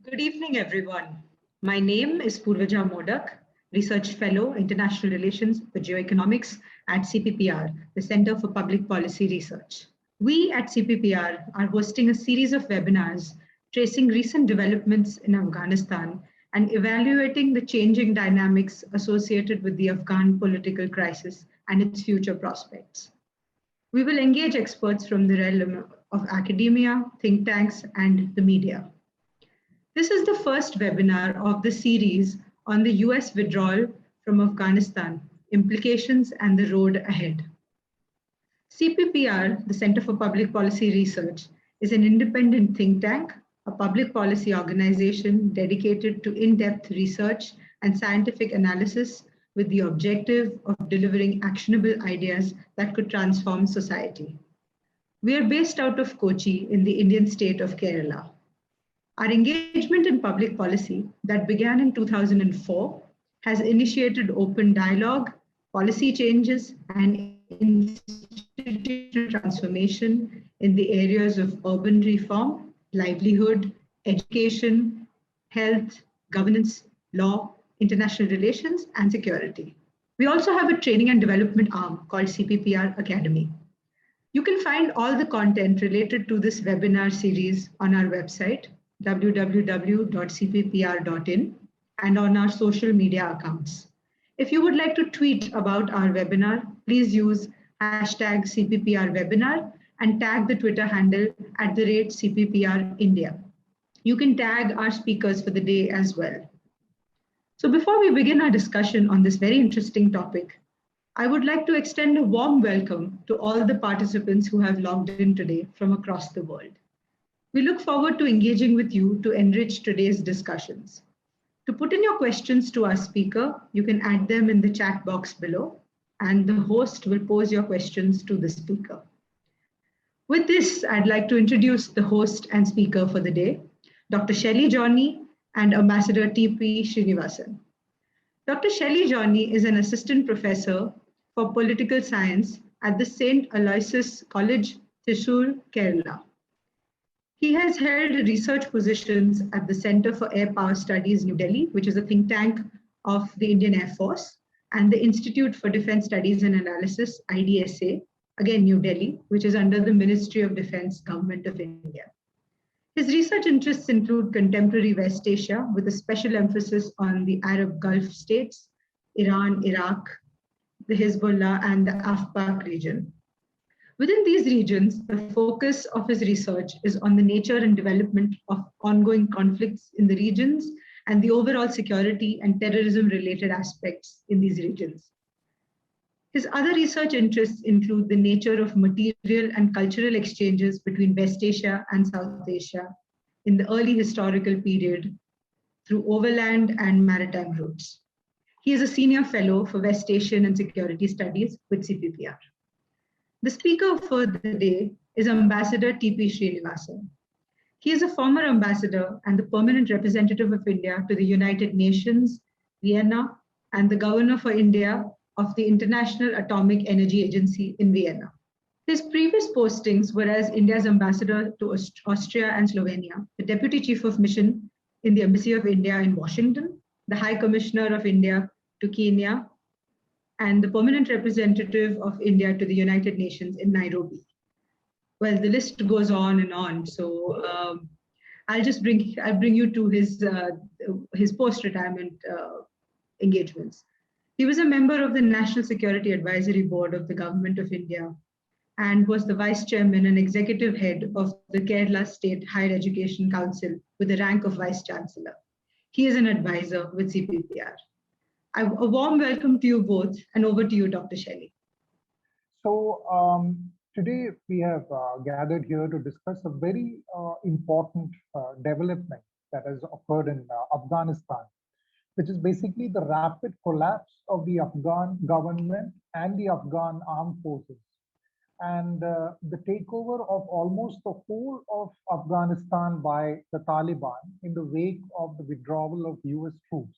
Good evening, everyone. My name is Purvaja Modak, Research Fellow, International Relations for Geoeconomics at CPPR, the Center for Public Policy Research. We at CPPR are hosting a series of webinars tracing recent developments in Afghanistan and evaluating the changing dynamics associated with the Afghan political crisis and its future prospects. We will engage experts from the realm of academia, think tanks, and the media. This is the first webinar of the series on the US withdrawal from Afghanistan, implications and the road ahead. CPPR, the Center for Public Policy Research, is an independent think tank, a public policy organization dedicated to in-depth research and scientific analysis with the objective of delivering actionable ideas that could transform society. We are based out of Kochi in the Indian state of Kerala. Our engagement in public policy that began in 2004 has initiated open dialogue, policy changes, and institutional transformation in the areas of urban reform, livelihood, education, health, governance, law, international relations, and security. We also have a training and development arm called CPPR Academy. You can find all the content related to this webinar series on our website, www.cppr.in, and on our social media accounts. If you would like to tweet about our webinar, please use hashtag CPPR webinar and tag the Twitter handle @CPPR India. You can tag our speakers for the day as well. So before we begin our discussion on this very interesting topic, I would like to extend a warm welcome to all the participants who have logged in today from across the world. We look forward to engaging with you to enrich today's discussions. To put in your questions to our speaker, you can add them in the chat box below, and the host will pose your questions to the speaker. With this, I'd like to introduce the host and speaker for the day, Dr. Shelley Johnny and Ambassador T.P. Srinivasan. Dr. Shelley Johnny is an assistant professor for political science at the St. Aloysius College, Thrissur, Kerala. He has held research positions at the Center for Air Power Studies, New Delhi, which is a think tank of the Indian Air Force, and the Institute for Defense Studies and Analysis, IDSA, again New Delhi, which is under the Ministry of Defense, Government of India. His research interests include contemporary West Asia with a special emphasis on the Arab Gulf states, Iran, Iraq, the Hezbollah, and the Afghan region. Within these regions, the focus of his research is on the nature and development of ongoing conflicts in the regions and the overall security and terrorism-related aspects in these regions. His other research interests include the nature of material and cultural exchanges between West Asia and South Asia in the early historical period through overland and maritime routes. He is a senior fellow for West Asian and Security Studies with CPPR. The speaker for the day is Ambassador T.P. Srinivasan. He is a former ambassador and the permanent representative of India to the United Nations, Vienna, and the Governor for India of the International Atomic Energy Agency in Vienna. His previous postings were as India's ambassador to Austria and Slovenia, the Deputy Chief of Mission in the Embassy of India in Washington, the High Commissioner of India to Kenya, and the permanent representative of India to the United Nations in Nairobi. Well, the list goes on and on. So I'll bring you to his post-retirement engagements. He was a member of the National Security Advisory Board of the Government of India and was the vice chairman and executive head of the Kerala State Higher Education Council with the rank of vice chancellor. He is an advisor with CPPR. A warm welcome to you both, and over to you, Dr. Shelley. So today we have gathered here to discuss a very important development that has occurred in Afghanistan, which is basically the rapid collapse of the Afghan government and the Afghan armed forces, and the takeover of almost the whole of Afghanistan by the Taliban in the wake of the withdrawal of US troops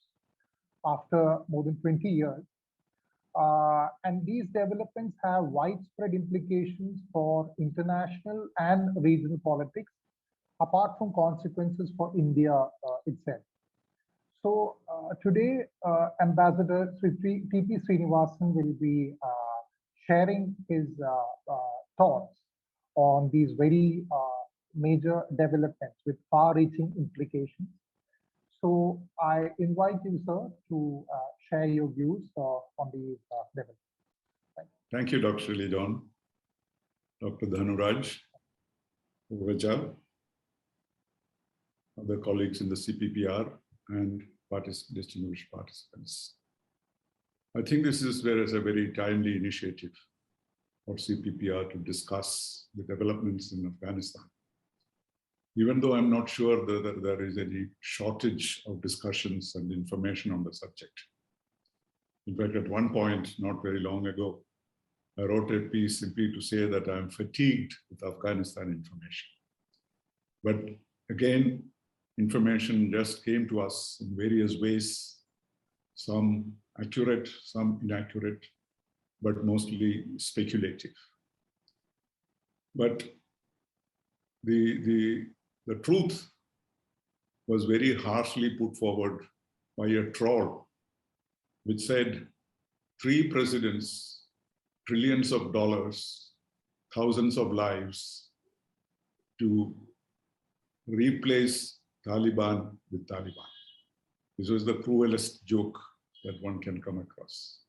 after more than 20 years. And these developments have widespread implications for international and regional politics, apart from consequences for India itself. So today, Ambassador T.P. Srinivasan will be sharing his thoughts on these very major developments with far-reaching implications. So I invite you, sir, to share your views on these developments. Thank you, Dr. Lidon, Dr. Dhanuraj, Raja, other colleagues in the CPPR, and distinguished participants. I think this is a very timely initiative for CPPR to discuss the developments in Afghanistan. Even though I'm not sure that there is any shortage of discussions and information on the subject. In fact, at one point, not very long ago, I wrote a piece simply to say that I'm fatigued with Afghanistan information. But again, information just came to us in various ways, some accurate, some inaccurate, but mostly speculative. But the truth was very harshly put forward by a troll, which said 3 presidents, trillions of dollars, thousands of lives to replace Taliban with Taliban. This was the cruelest joke that one can come across.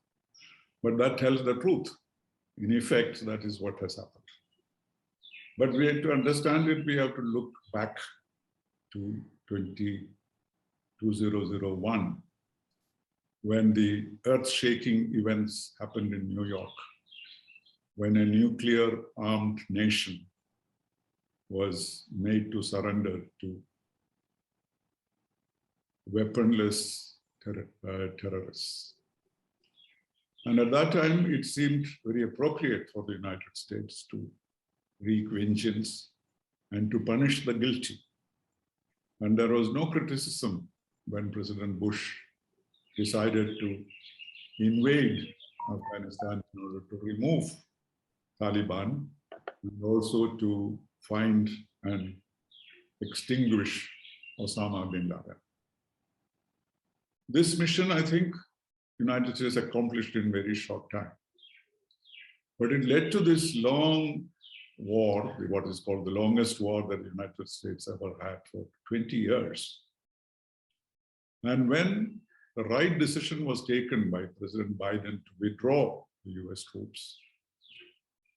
But that tells the truth. In effect, that is what has happened. But we have to understand it, we have to look back to 2001, when the earth-shaking events happened in New York, when a nuclear-armed nation was made to surrender to weaponless terrorists. And at that time, it seemed very appropriate for the United States to wreak vengeance and to punish the guilty. And there was no criticism when President Bush decided to invade Afghanistan in order to remove Taliban and also to find and extinguish Osama bin Laden. This mission, I think, United States accomplished in very short time. But it led to this long war, what is called the longest war that the United States ever had for 20 years. And when the right decision was taken by President Biden to withdraw the US troops,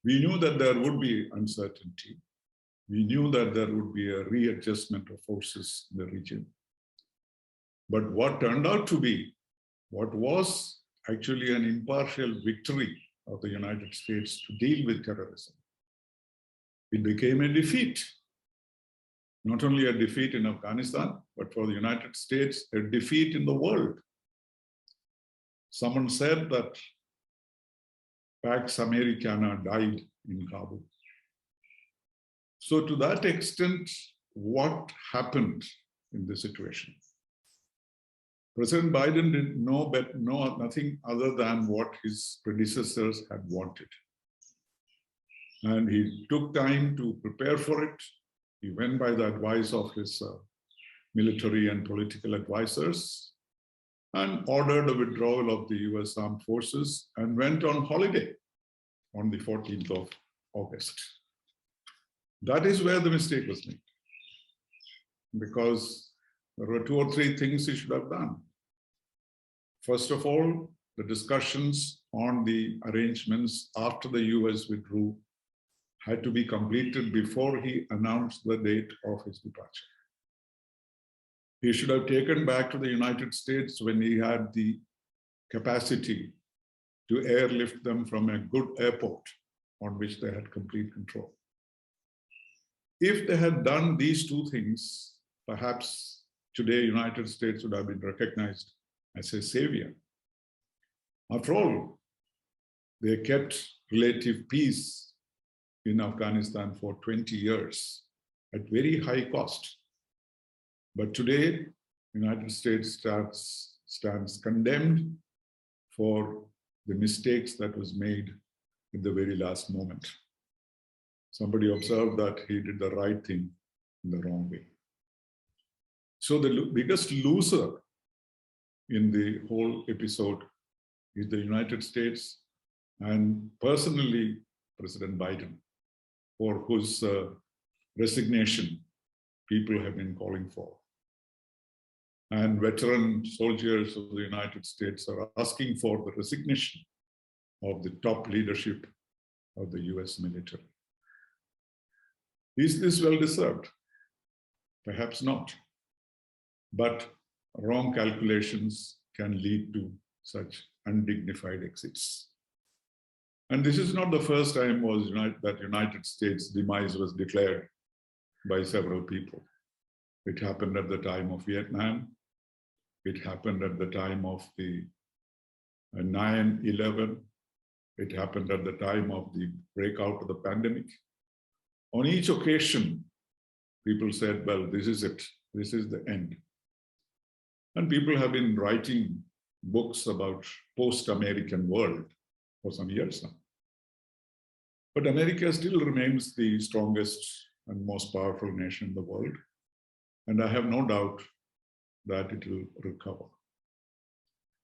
we knew that there would be uncertainty. We knew that there would be a readjustment of forces in the region. But what turned out to be, what was actually an impartial victory of the United States to deal with terrorism, it became a defeat. Not only a defeat in Afghanistan, but for the United States, a defeat in the world. Someone said that Pax Americana died in Kabul. So to that extent, what happened in this situation? President Biden did know nothing other than what his predecessors had wanted. And he took time to prepare for it. He went by the advice of his military and political advisors and ordered a withdrawal of the US Armed Forces and went on holiday on the 14th of August. That is where the mistake was made, because there were 2 or 3 things he should have done. First of all, the discussions on the arrangements after the US withdrew had to be completed before he announced the date of his departure. He should have taken back to the United States when he had the capacity to airlift them from a good airport on which they had complete control. If they had done these 2 things, perhaps today United States would have been recognized as a savior. After all, they kept relative peace in Afghanistan for 20 years at very high cost. But today, the United States stands condemned for the mistakes that was made in the very last moment. Somebody observed that he did the right thing in the wrong way. So the biggest loser in the whole episode is the United States and personally President Biden, for whose resignation people have been calling for. And veteran soldiers of the United States are asking for the resignation of the top leadership of the US military. Is this well-deserved? Perhaps not. But wrong calculations can lead to such undignified exits. And this is not the first time that United States demise was declared by several people. It happened at the time of Vietnam. It happened at the time of the 9/11. It happened at the time of the breakout of the pandemic. On each occasion, people said, well, this is it. This is the end. And people have been writing books about post-American world for some years now. But America still remains the strongest and most powerful nation in the world. And I have no doubt that it will recover.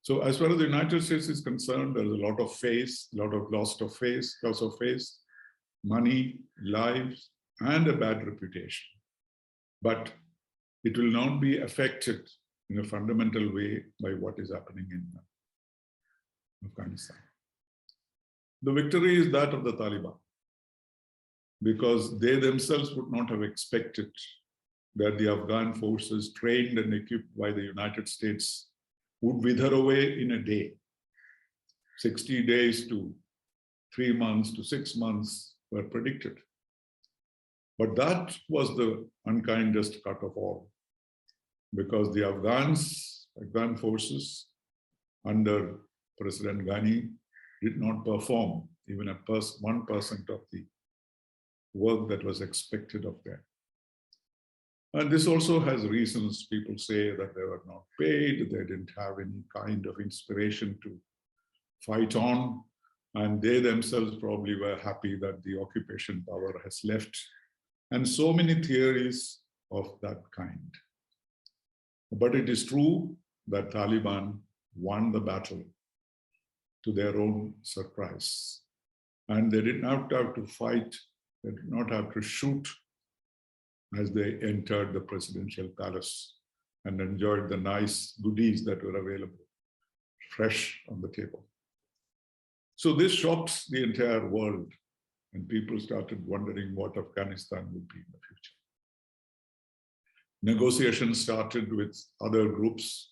So as far as the United States is concerned, there's a lot of face, a lot of loss of face, money, lives, and a bad reputation. But it will not be affected in a fundamental way by what is happening in Afghanistan. The victory is that of the Taliban, because they themselves would not have expected that the Afghan forces trained and equipped by the United States would wither away in a day. 60 days to 3 months to 6 months were predicted. But that was the unkindest cut of all, because the Afghan forces under President Ghani did not perform even 1% of the work that was expected of them. And this also has reasons. People say that they were not paid, they didn't have any kind of inspiration to fight on, and they themselves probably were happy that the occupation power has left, and so many theories of that kind. But it is true that Taliban won the battle to their own surprise. And they did not have to fight, they did not have to shoot as they entered the presidential palace and enjoyed the nice goodies that were available, fresh on the table. So this shocked the entire world, and people started wondering what Afghanistan would be in the future. Negotiations started with other groups.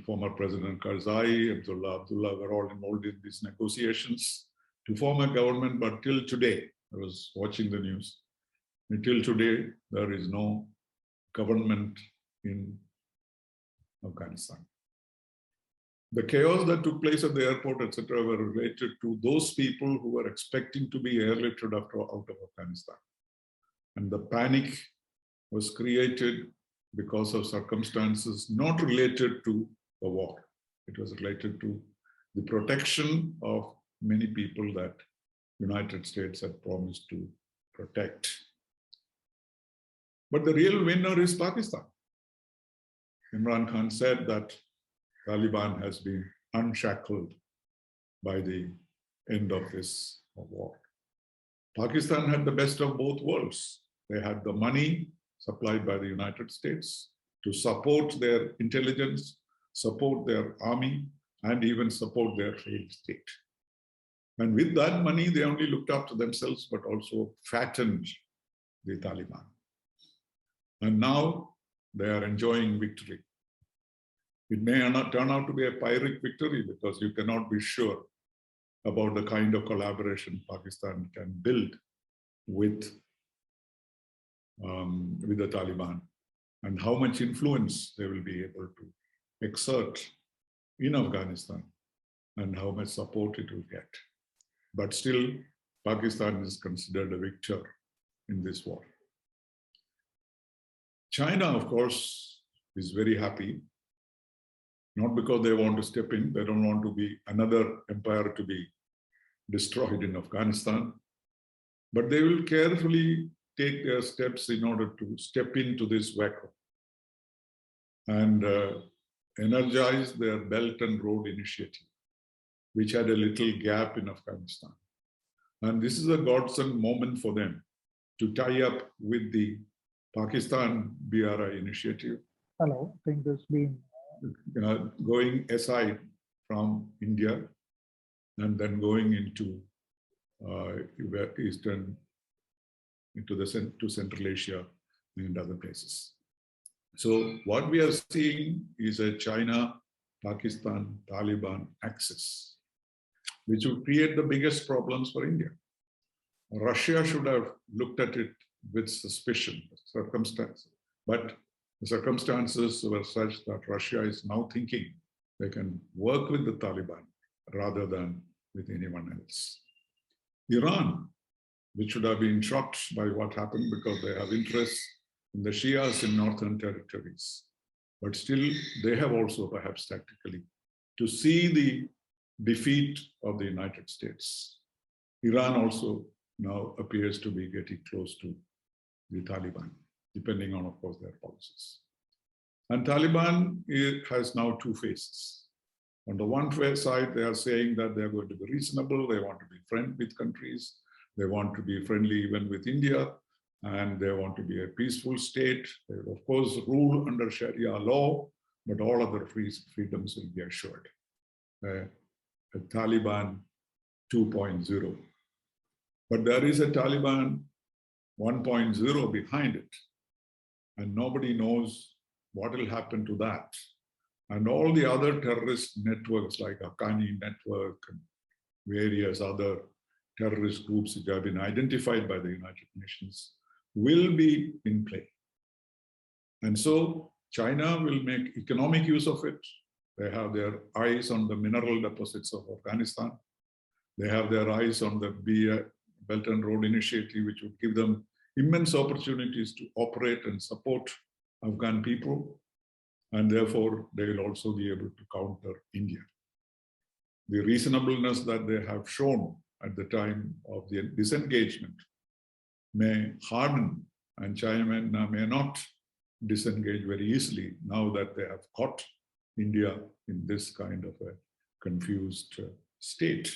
Former President Karzai, Abdullah were all involved in these negotiations to form a government, but till today, I was watching the news, until today, there is no government in Afghanistan. The chaos that took place at the airport, etc., were related to those people who were expecting to be airlifted out of Afghanistan. And the panic was created because of circumstances not related to the war. It was related to the protection of many people that United States had promised to protect. But the real winner is Pakistan. Imran Khan said that Taliban has been unshackled by the end of this war. Pakistan had the best of both worlds. They had the money supplied by the United States to support their intelligence, support their army, and even support their failed state. And with that money, they only looked after themselves, but also fattened the Taliban. And now they are enjoying victory. It may not turn out to be a Pyrrhic victory, because you cannot be sure about the kind of collaboration Pakistan can build with the Taliban, and how much influence they will be able to exert in Afghanistan, and how much support it will get. But still, Pakistan is considered a victor in this war. China, of course, is very happy, not because they want to step in, they don't want to be another empire to be destroyed in Afghanistan, but they will carefully take their steps in order to step into this vacuum and energize their Belt and Road Initiative, which had a little gap in Afghanistan. And this is a godsend moment for them to tie up with the Pakistan-BRI initiative. Hello, I think there's been... going aside from India and then going into to Central Asia and other places. So what we are seeing is a China, Pakistan, Taliban axis, which would create the biggest problems for India. Russia should have looked at it with suspicion, circumstances, but the circumstances were such that Russia is now thinking they can work with the Taliban rather than with anyone else. Iran, which should have been shocked by what happened because they have interests in the Shias in northern territories, but still they have also perhaps tactically to see the defeat of the United States. Iran also now appears to be getting close to the Taliban, depending on, of course, their policies. And Taliban has now two faces. On the one side, they are saying that they are going to be reasonable, they want to be friendly with countries, they want to be friendly even with India, and they want to be a peaceful state. They will, of course, rule under Sharia law, but all other freedoms will be assured. A Taliban 2.0. But there is a Taliban 1.0 behind it, and nobody knows what will happen to that. And all the other terrorist networks like Afghani network and various other terrorist groups which have been identified by the United Nations will be in play. And so China will make economic use of it. They have their eyes on the mineral deposits of Afghanistan. They have their eyes on the Belt and Road Initiative, which would give them immense opportunities to operate and support Afghan people. And therefore, they will also be able to counter India. The reasonableness that they have shown at the time of the disengagement may harden, and China may not disengage very easily now that they have caught India in this kind of a confused state.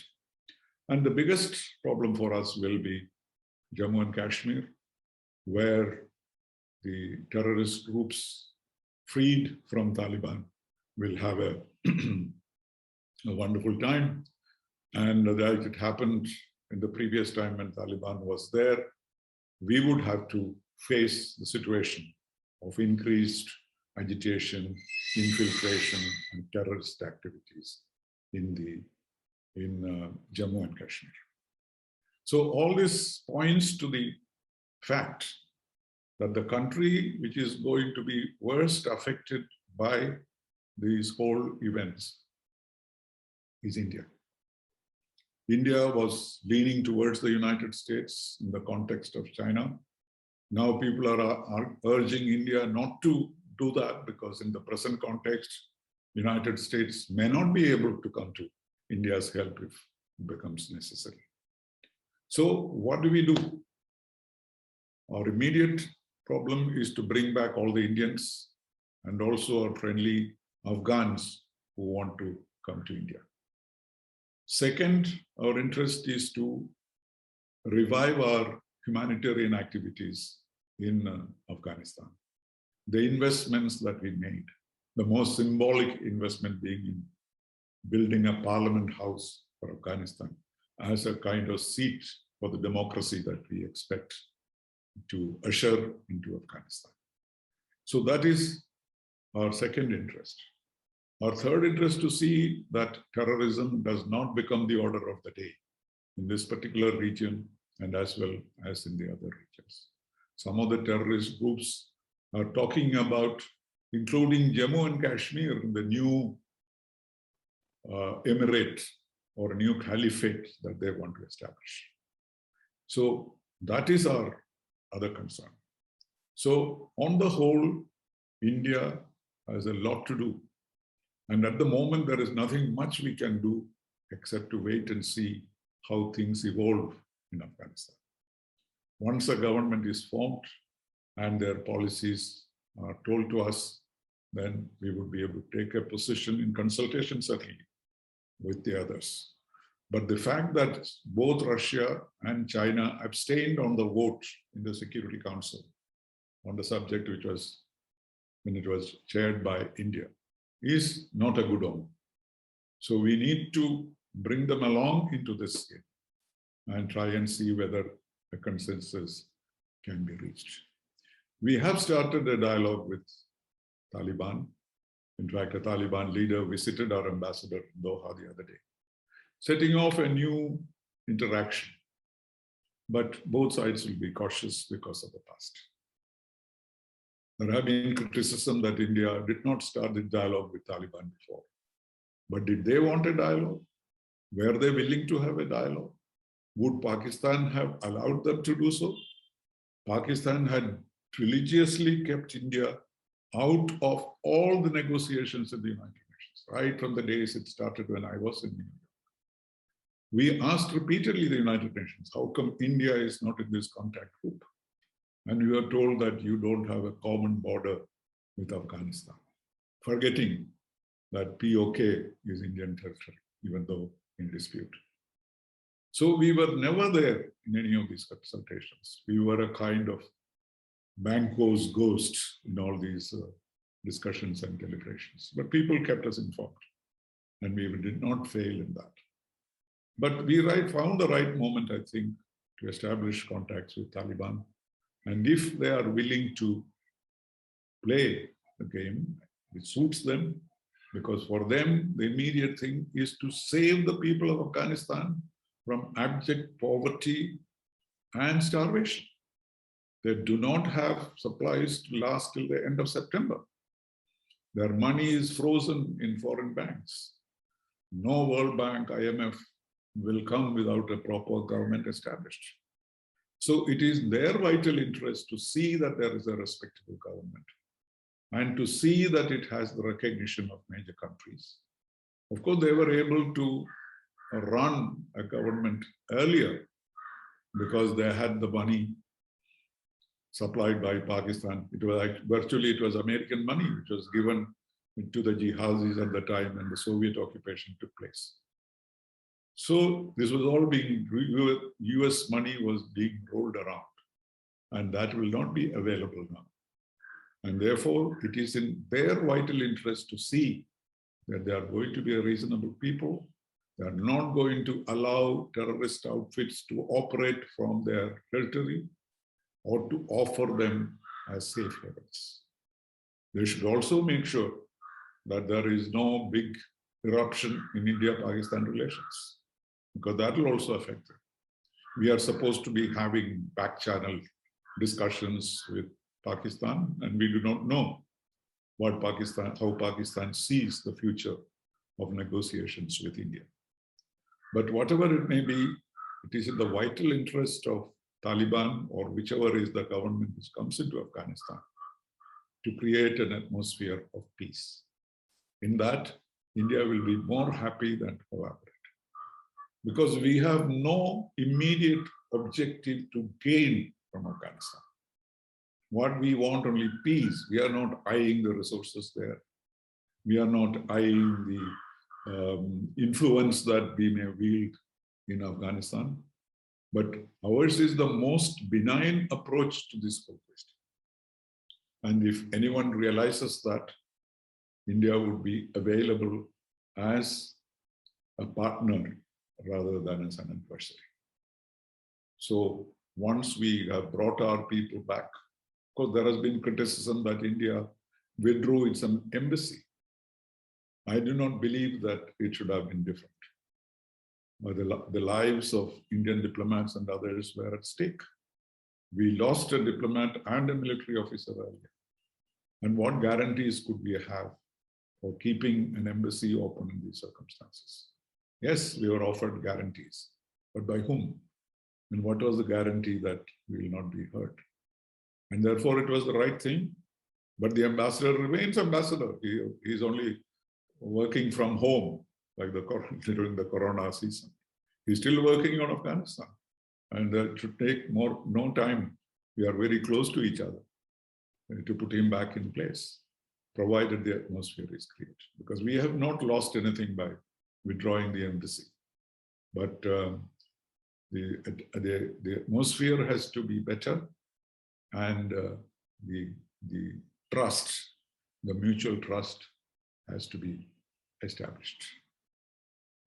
And the biggest problem for us will be Jammu and Kashmir, where the terrorist groups freed from Taliban will have a wonderful time. And like it happened in the previous time when Taliban was there, we would have to face the situation of increased agitation, infiltration, and terrorist activities in Jammu and Kashmir. So all this points to the fact that the country which is going to be worst affected by these whole events is India. India was leaning towards the United States in the context of China. Now people are urging India not to do that because in the present context, United States may not be able to come to India's help if it becomes necessary. So what do we do? Our immediate problem is to bring back all the Indians and also our friendly Afghans who want to come to India. Second, our interest is to revive our humanitarian activities in Afghanistan. The investments that we made, the most symbolic investment being in building a parliament house for Afghanistan as a kind of seat for the democracy that we expect to usher into Afghanistan. So that is our second interest. Our third interest to see that terrorism does not become the order of the day in this particular region and as well as in the other regions. Some of the terrorist groups are talking about including Jammu and Kashmir in the new emirate or new caliphate that they want to establish. So that is our other concern. So on the whole, India has a lot to do. And at the moment, there is nothing much we can do except to wait and see how things evolve in Afghanistan. Once a government is formed and their policies are told to us, then we would be able to take a position in consultation, certainly, with the others. But the fact that both Russia and China abstained on the vote in the Security Council on the subject which was, when it was chaired by India, is not a good omen. So we need to bring them along into this game and try and see whether a consensus can be reached. We have started a dialogue with Taliban. In fact, a Taliban leader visited our ambassador in Doha the other day, setting off a new interaction. But both sides will be cautious because of the past. There have been criticism that India did not start the dialogue with Taliban before. But did they want a dialogue? Were they willing to have a dialogue? Would Pakistan have allowed them to do so? Pakistan had religiously kept India out of all the negotiations in the United Nations, right from the days it started when I was in New York. We asked repeatedly the United Nations, how come India is not in this contact group? And we were told that you don't have a common border with Afghanistan, forgetting that POK is Indian territory, even though in dispute. So we were never there in any of these consultations. We were a kind of Banco's ghost in all these discussions and deliberations. But people kept us informed, and we did not fail in that. But we found the right moment, I think, to establish contacts with Taliban. And if they are willing to play the game, it suits them, because for them, the immediate thing is to save the people of Afghanistan from abject poverty and starvation. They do not have supplies to last till the end of September. Their money is frozen in foreign banks. No World Bank, IMF will come without a proper government established. So it is their vital interest to see that there is a respectable government and to see that it has the recognition of major countries. Of course, they were able to run a government earlier because they had the money supplied by Pakistan. It was virtually, it was American money which was given to the jihadis at the time when the Soviet occupation took place. So this was all being, US money was being rolled around, and that will not be available now. And therefore, it is in their vital interest to see that they are going to be a reasonable people. They are not going to allow terrorist outfits to operate from their territory or to offer them as safe havens. They should also make sure that there is no big eruption in India-Pakistan relations, because that will also affect them. We are supposed to be having back-channel discussions with Pakistan, and we do not know how Pakistan sees the future of negotiations with India. But whatever it may be, it is in the vital interest of Taliban or whichever is the government which comes into Afghanistan to create an atmosphere of peace. In that, India will be more happy than collaborate, because we have no immediate objective to gain from Afghanistan. What we want only peace. We are not eyeing the resources there. We are not eyeing the influence that we may wield in Afghanistan. But ours is the most benign approach to this whole question. And if anyone realizes that, India would be available as a partner rather than as an adversary. So once we have brought our people back, of course, there has been criticism that India withdrew its embassy. I do not believe that it should have been different. But the lives of Indian diplomats and others were at stake. We lost a diplomat and a military officer earlier. And what guarantees could we have for keeping an embassy open in these circumstances? Yes, we were offered guarantees, but by whom? And what was the guarantee that we will not be hurt? And therefore, it was the right thing. But the ambassador remains ambassador. He is only working from home, like during the Corona season. He's still working on Afghanistan. And that should take no time. We are very close to each other to put him back in place, provided the atmosphere is created. Because we have not lost anything by withdrawing the embassy. But the atmosphere has to be better, and the trust, the mutual trust has to be established.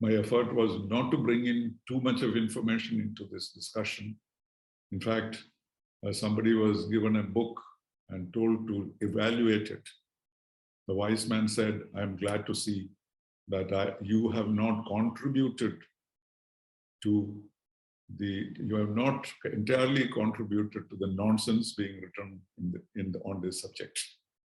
My effort was not to bring in too much of information into this discussion. In fact, somebody was given a book and told to evaluate it. The wise man said, "I'm glad to see that you have not contributed to you have not entirely contributed to the nonsense being written on this subject."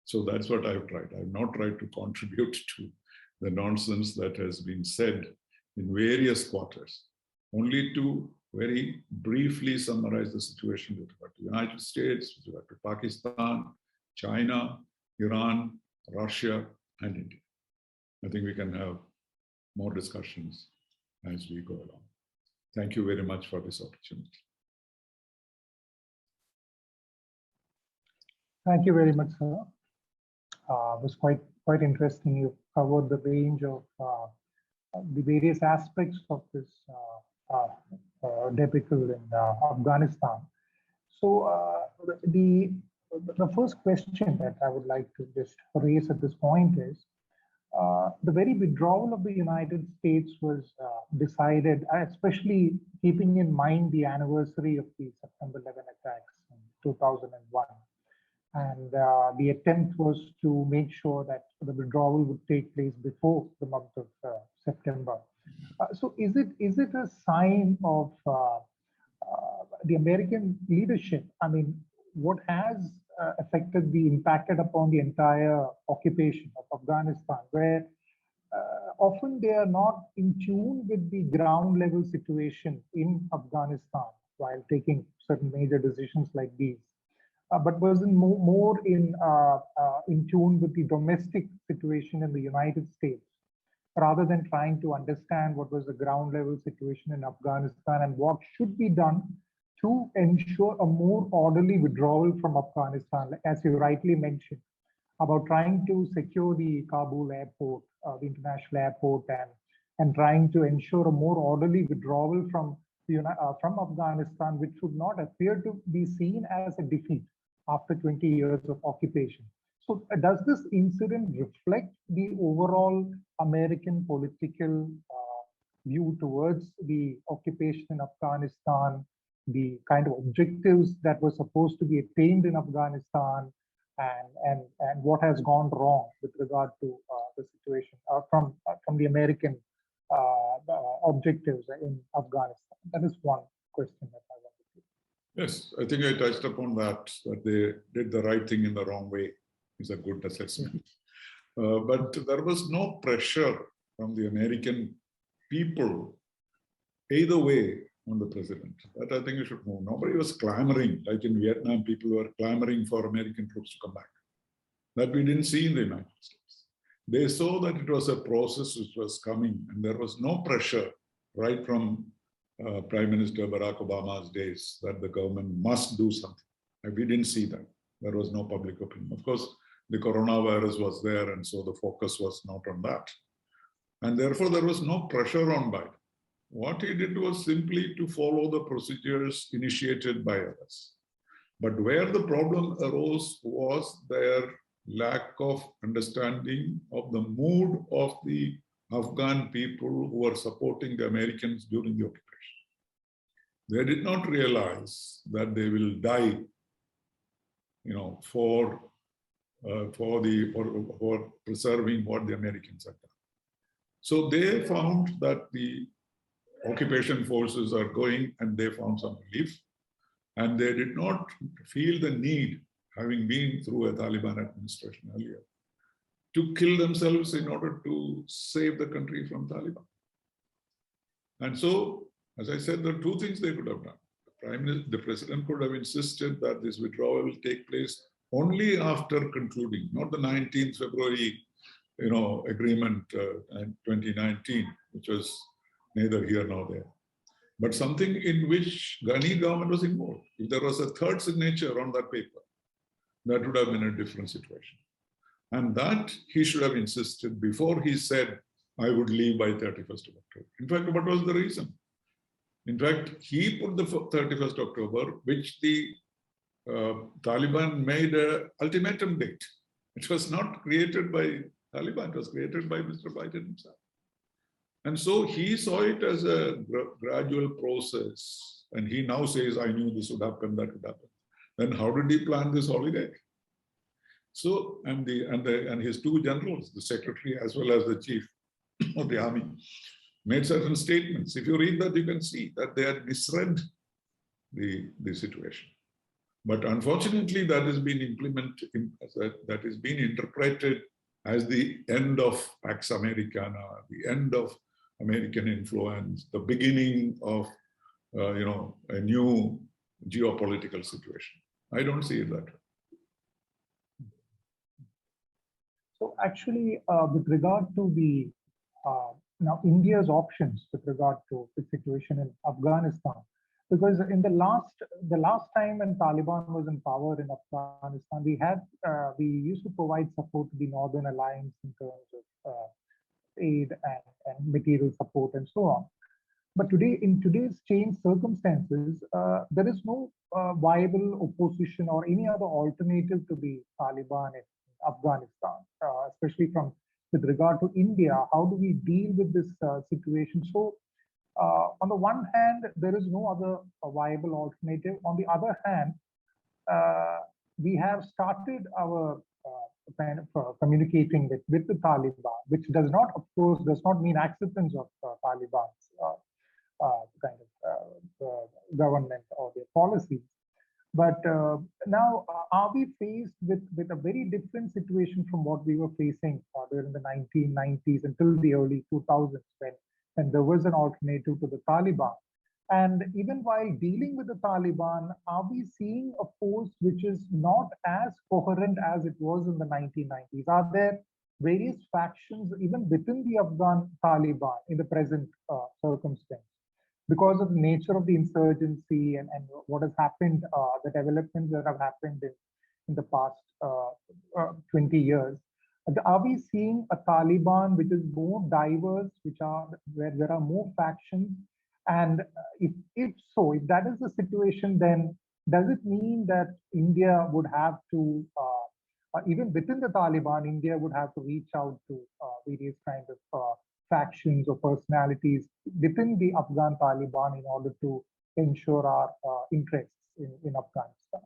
So that's what I've tried. I've not tried to contribute to the nonsense that has been said in various quarters, only to very briefly summarize the situation with regard to the United States, with regard to Pakistan, China, Iran, Russia, and India. I think we can have more discussions as we go along. Thank you very much for this opportunity. Thank you very much, sir. It was quite interesting. You covered the range of the various aspects of this debacle in Afghanistan. So the first question that I would like to just raise at this point is, the very withdrawal of the United States was decided, especially keeping in mind the anniversary of the September 11 attacks in 2001. And the attempt was to make sure that the withdrawal would take place before the month of September. So is it a sign of the American leadership? I mean, what has impacted upon the entire occupation of Afghanistan, where often they are not in tune with the ground level situation in Afghanistan while taking certain major decisions like these, but wasn't more in tune with the domestic situation in the United States, rather than trying to understand what was the ground level situation in Afghanistan and what should be done to ensure a more orderly withdrawal from Afghanistan, as you rightly mentioned, about trying to secure the Kabul airport, the international airport, and trying to ensure a more orderly withdrawal from Afghanistan, which would not appear to be seen as a defeat after 20 years of occupation. So does this incident reflect the overall American political view towards the occupation in Afghanistan, the kind of objectives that were supposed to be attained in Afghanistan, and what has gone wrong with regard to the situation from the American objectives in Afghanistan? That is one question that I wanted to. Yes, I think I touched upon that they did the right thing in the wrong way is a good assessment. But there was no pressure from the American people either way on the president. That I think you should know. Nobody was clamoring, like in Vietnam, people were clamoring for American troops to come back. That we didn't see in the United States. They saw that it was a process which was coming, and there was no pressure right from Prime Minister Barack Obama's days that the government must do something. And we didn't see that. There was no public opinion. Of course, the coronavirus was there, and so the focus was not on that. And therefore, there was no pressure on Biden. What he did was simply to follow the procedures initiated by others. But where the problem arose was their lack of understanding of the mood of the Afghan people who were supporting the Americans during the occupation. They did not realize that they will die, for preserving what the Americans had done. So they found that the occupation forces are going, and they found some relief. And they did not feel the need, having been through a Taliban administration earlier, to kill themselves in order to save the country from Taliban. And so, as I said, there are two things they could have done. The president could have insisted that this withdrawal will take place only after concluding, not the 19th February, agreement in 2019, which was neither here nor there. but something in which Ghani government was involved. If there was a third signature on that paper, that would have been a different situation. And that he should have insisted before he said, I would leave by 31st of October. In fact, what was the reason? In fact, he put the 31st October, which the Taliban made an ultimatum date. It was not created by Taliban, it was created by Mr. Biden himself. And so he saw it as a gradual process. And he now says, I knew this would happen, that would happen. Then how did he plan this holiday? So, and his two generals, the secretary as well as the chief of the army, made certain statements. If you read that, you can see that they had misread the situation. But unfortunately, that has been implemented, that has been interpreted as the end of Pax Americana, the end of American influence, the beginning of a new geopolitical situation. I don't see it that way. So actually, with regard to the now India's options with regard to the situation in Afghanistan, because in the last time when Taliban was in power in Afghanistan, we used to provide support to the Northern Alliance in terms of aid and material support and so on. But today, in today's changed circumstances, there is no viable opposition or any other alternative to the Taliban in Afghanistan, especially with regard to India. How do we deal with this situation? So, on the one hand, there is no other viable alternative. On the other hand, we have started our kind of communicating with the Taliban, which does not, of course, does not mean acceptance of Taliban's kind of government or their policies. But now, are we faced with a very different situation from what we were facing during the 1990s until the early 2000s, when there was an alternative to the Taliban? And even while dealing with the Taliban, are we seeing a force which is not as coherent as it was in the 1990s? Are there various factions even within the Afghan Taliban in the present circumstance? Because of the nature of the insurgency and what has happened, the developments that have happened in the past 20 years, are we seeing a Taliban which is more diverse, where there are more factions? And if so, if that is the situation, then does it mean that India would have to, even within the Taliban, India would have to reach out to various kinds of factions or personalities within the Afghan Taliban in order to ensure our interests in Afghanistan?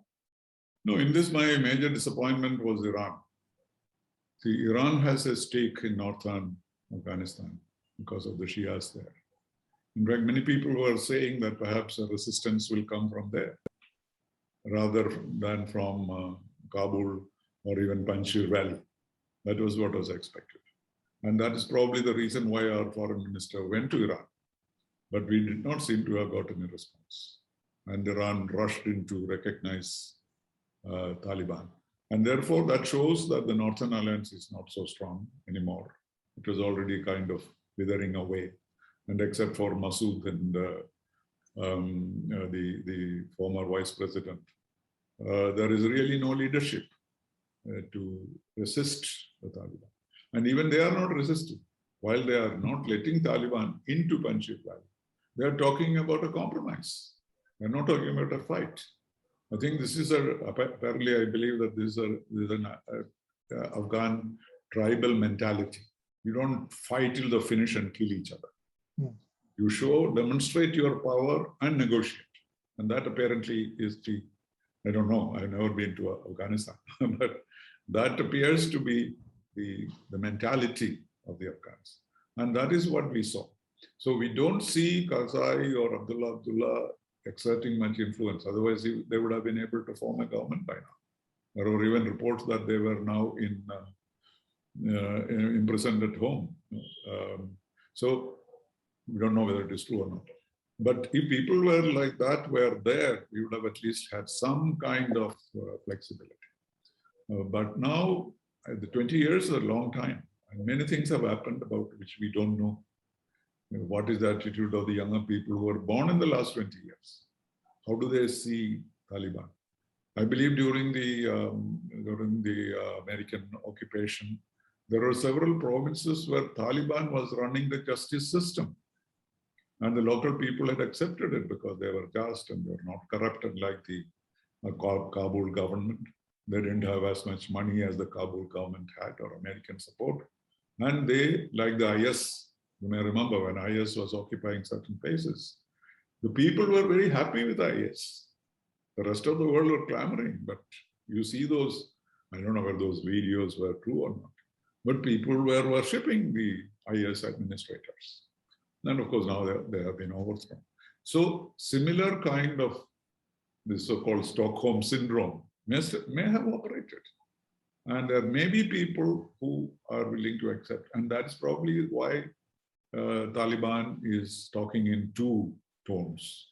No, in this, my major disappointment was Iran. See, Iran has a stake in northern Afghanistan because of the Shias there. In fact, many people were saying that perhaps a resistance will come from there rather than from Kabul or even Panjshir Valley. That was what was expected. And that is probably the reason why our foreign minister went to Iran. But we did not seem to have gotten a response. And Iran rushed in to recognize Taliban. And therefore, that shows that the Northern Alliance is not so strong anymore. It was already kind of withering away. And except for Masood and the former vice president, there is really no leadership to resist the Taliban. And even they are not resisting. While they are not letting Taliban into Panjshir Valley, they are talking about a compromise. They're not talking about a fight. I think this is apparently I believe that this is an Afghan tribal mentality. You don't fight till the finish and kill each other. Yes. You demonstrate your power and negotiate. And that apparently is I don't know, I've never been to Afghanistan, but that appears to be the mentality of the Afghans. And that is what we saw. So we don't see Karzai or Abdullah exerting much influence. Otherwise, they would have been able to form a government by now. There were even reports that they were now imprisoned at home. So we don't know whether it is true or not. But if people were like that, were there, we would have at least had some kind of flexibility. But now, the 20 years is a long time, and many things have happened about which we don't know. what is the attitude of the younger people who were born in the last 20 years? How do they see Taliban? I believe during the American occupation, there were several provinces where Taliban was running the justice system. And the local people had accepted it because they were just and they were not corrupted like the Kabul government. They didn't have as much money as the Kabul government had or American support. And they, like the IS, you may remember when IS was occupying certain places, the people were very happy with IS. The rest of the world were clamoring, but you see those, I don't know whether those videos were true or not, but people were worshipping the IS administrators. And of course, now they have been overthrown. So similar kind of this so-called Stockholm syndrome may have operated. And there may be people who are willing to accept. And that's probably why Taliban is talking in two tones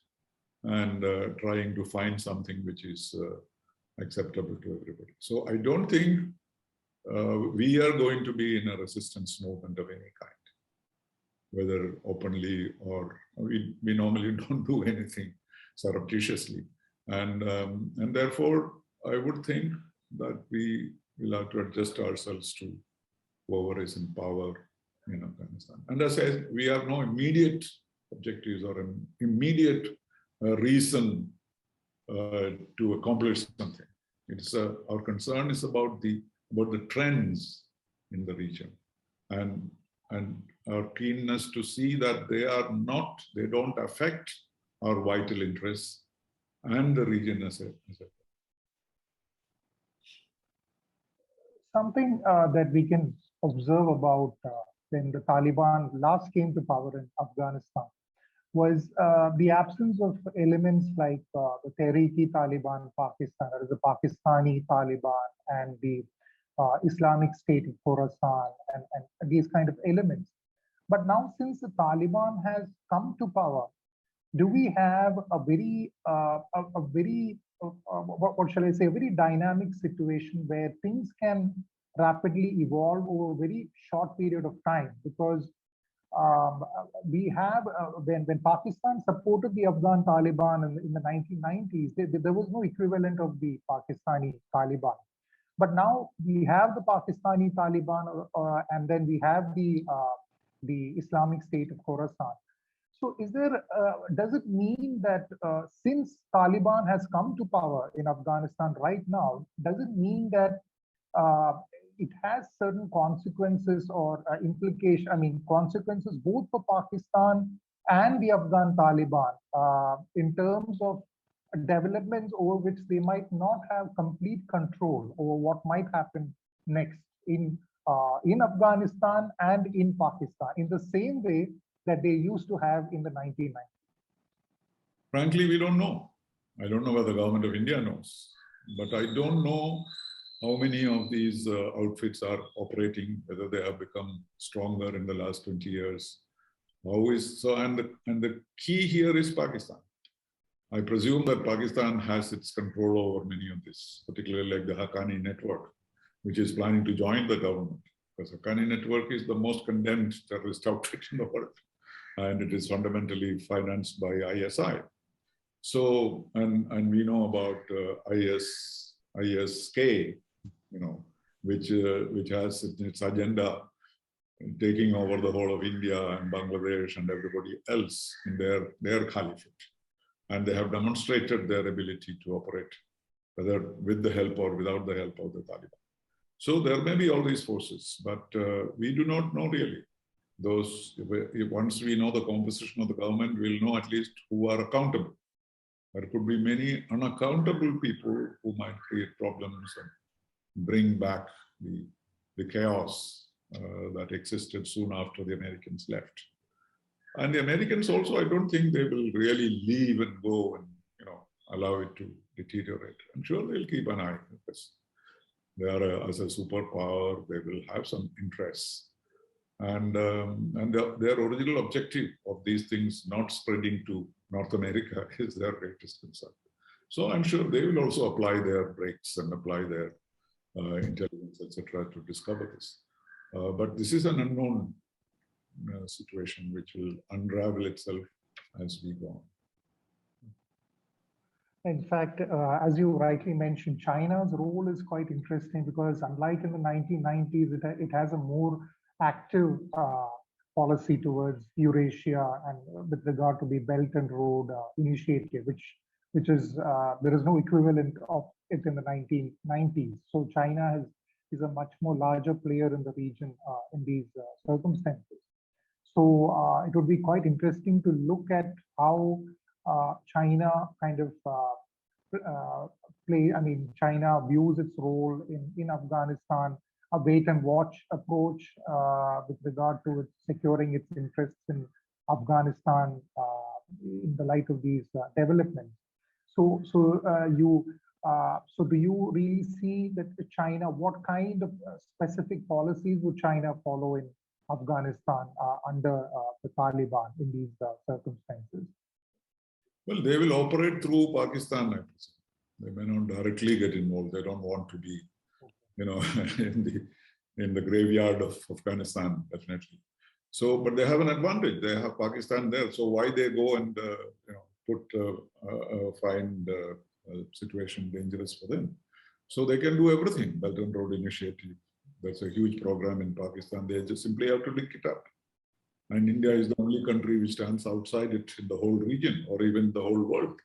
and trying to find something which is acceptable to everybody. So I don't think we are going to be in a resistance movement of any kind, whether openly or we normally don't do anything surreptitiously. And therefore, I would think that we will have to adjust ourselves to whoever is in power in Afghanistan. And as I said, we have no immediate objectives or an immediate reason to accomplish something. It's our concern is about the trends in the region and our keenness to see that they don't affect our vital interests and the region as a something that we can observe about when the Taliban last came to power in Afghanistan was the absence of elements like the Tehreek-e-Taliban Pakistan, that is the Pakistani Taliban, and the Islamic State of Khorasan, and these kind of elements. But now, since the Taliban has come to power, do we have a very, what shall I say, a very dynamic situation where things can rapidly evolve over a very short period of time? Because we have, when Pakistan supported the Afghan Taliban in the 1990s, there was no equivalent of the Pakistani Taliban. But now we have the Pakistani Taliban, and then we have the Islamic State of Khorasan. So is there, does it mean that since Taliban has come to power in Afghanistan right now, does it mean that it has certain consequences or consequences both for Pakistan and the Afghan Taliban in terms of developments over which they might not have complete control over what might happen next in Afghanistan and in Pakistan in the same way that they used to have in the 1990s? Frankly, we don't know. I don't know whether the government of India knows, but I don't know how many of these outfits are operating, whether they have become stronger in the last 20 years. And the key here is Pakistan. I presume that Pakistan has its control over many of this, particularly like the Haqqani network, which is planning to join the government, because Haqqani network is the most condemned terrorist outfit in the world, and it is fundamentally financed by ISI. So, and we know about ISK, which has its agenda taking over the whole of India and Bangladesh and everybody else in their caliphate. And they have demonstrated their ability to operate, whether with the help or without the help of the Taliban. So there may be all these forces, but we do not know really. Once we know the composition of the government, we'll know at least who are accountable. There could be many unaccountable people who might create problems and bring back the chaos that existed soon after the Americans left. And the Americans also, I don't think they will really leave and go and allow it to deteriorate. I'm sure they'll keep an eye, because they are as a superpower, they will have some interests. And their original objective of these things not spreading to North America is their greatest concern. So I'm sure they will also apply their brakes and apply their intelligence, etc., to discover this. But this is an unknown situation which will unravel itself as we go on. In fact, as you rightly mentioned, China's role is quite interesting because unlike in the 1990s, it has a more active policy towards Eurasia and with regard to the Belt and Road Initiative, which is there is no equivalent of it in the 1990s. So China is a much more larger player in the region in these circumstances. So it would be quite interesting to look at how China kind of China views its role in Afghanistan, a wait and watch approach with regard to securing its interests in Afghanistan in the light of these developments. So do you really see that China, what kind of specific policies would China follow in Afghanistan under the Taliban in these circumstances? Well, they will operate through Pakistan, I presume. They may not directly get involved. They don't want to be, in the graveyard of Afghanistan, definitely. So, but they have an advantage. They have Pakistan there. So why they go and find a situation dangerous for them? So they can do everything. Belt and Road Initiative. That's a huge program in Pakistan. They just simply have to link it up. And India is the only country which stands outside it in the whole region or even the whole world.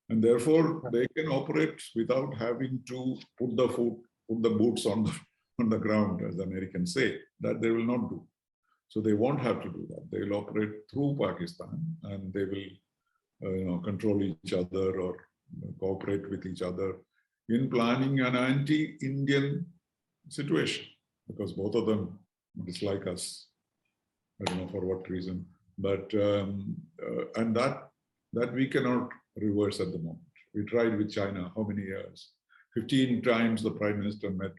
And therefore, they can operate without having to put the boots on the ground, as the Americans say. That they will not do. So they won't have to do that. They will operate through Pakistan and they will control each other or cooperate with each other in planning an anti-Indian situation, because both of them dislike us. I don't know for what reason, but and that we cannot reverse at the moment. We tried with China, how many years? 15 times the Prime Minister met